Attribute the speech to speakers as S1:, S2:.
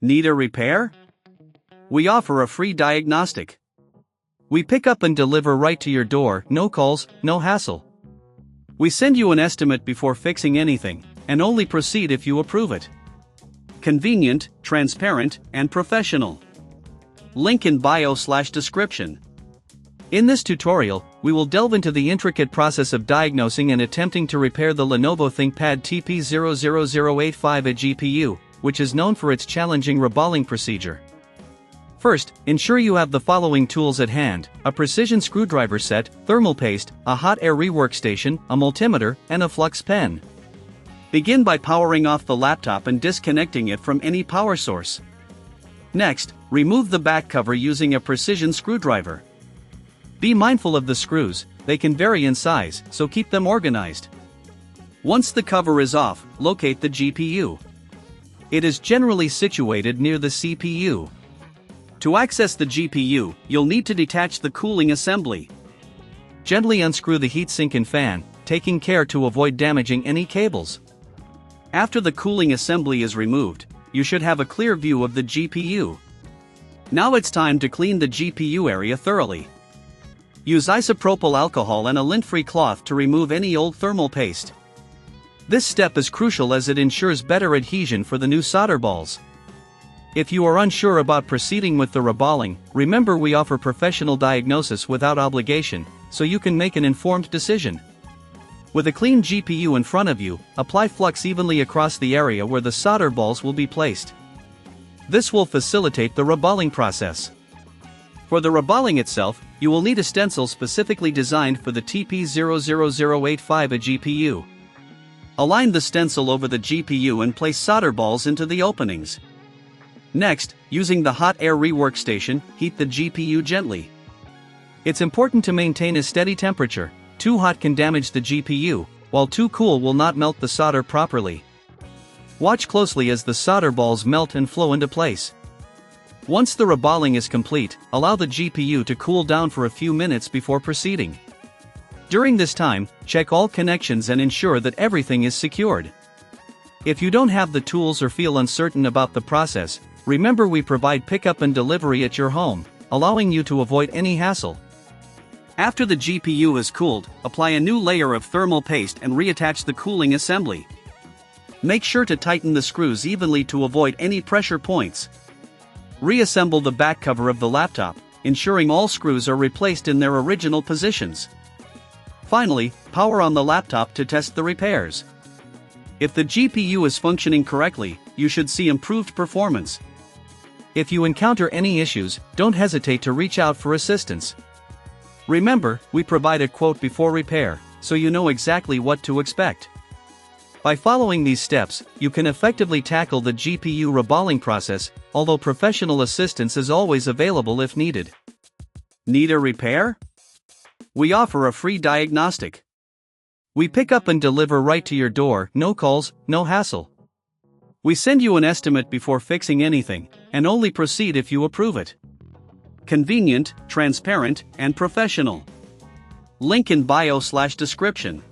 S1: Need a repair? We offer a free diagnostic. We pick up and deliver right to your door, no calls, no hassle. We send you an estimate before fixing anything, and only proceed if you approve it. Convenient, transparent, and professional. Link in bio/description. In this tutorial, we will delve into the intricate process of diagnosing and attempting to repair the Lenovo ThinkPad TP00085A GPU, which is known for its challenging reballing procedure. First, ensure you have the following tools at hand: a precision screwdriver set, thermal paste, a hot air reworkstation, a multimeter, and a flux pen. Begin by powering off the laptop and disconnecting it from any power source. Next, remove the back cover using a precision screwdriver. Be mindful of the screws, they can vary in size, so keep them organized. Once the cover is off, locate the GPU. It is generally situated near the CPU. To access the GPU, you'll need to detach the cooling assembly. Gently unscrew the heatsink and fan, taking care to avoid damaging any cables. After the cooling assembly is removed, you should have a clear view of the GPU. Now it's time to clean the GPU area thoroughly. Use isopropyl alcohol and a lint-free cloth to remove any old thermal paste. This step is crucial as it ensures better adhesion for the new solder balls. If you are unsure about proceeding with the reballing, remember we offer professional diagnosis without obligation, so you can make an informed decision. With a clean GPU in front of you, apply flux evenly across the area where the solder balls will be placed. This will facilitate the reballing process. For the reballing itself, you will need a stencil specifically designed for the TP00085A GPU. Align the stencil over the GPU and place solder balls into the openings. Next, using the hot air reworkstation, heat the GPU gently. It's important to maintain a steady temperature. Too hot can damage the GPU, while too cool will not melt the solder properly. Watch closely as the solder balls melt and flow into place. Once the reballing is complete, allow the GPU to cool down for a few minutes before proceeding. During this time, check all connections and ensure that everything is secured. If you don't have the tools or feel uncertain about the process, remember we provide pickup and delivery at your home, allowing you to avoid any hassle. After the GPU is cooled, apply a new layer of thermal paste and reattach the cooling assembly. Make sure to tighten the screws evenly to avoid any pressure points. Reassemble the back cover of the laptop, ensuring all screws are replaced in their original positions. Finally, power on the laptop to test the repairs. If the GPU is functioning correctly, you should see improved performance. If you encounter any issues, don't hesitate to reach out for assistance. Remember, we provide a quote before repair, so you know exactly what to expect. By following these steps, you can effectively tackle the GPU reballing process, although professional assistance is always available if needed. Need a repair? We offer a free diagnostic. We pick up and deliver right to your door, no calls, no hassle. We send you an estimate before fixing anything, and only proceed if you approve it. Convenient, transparent, and professional. Link in bio/description.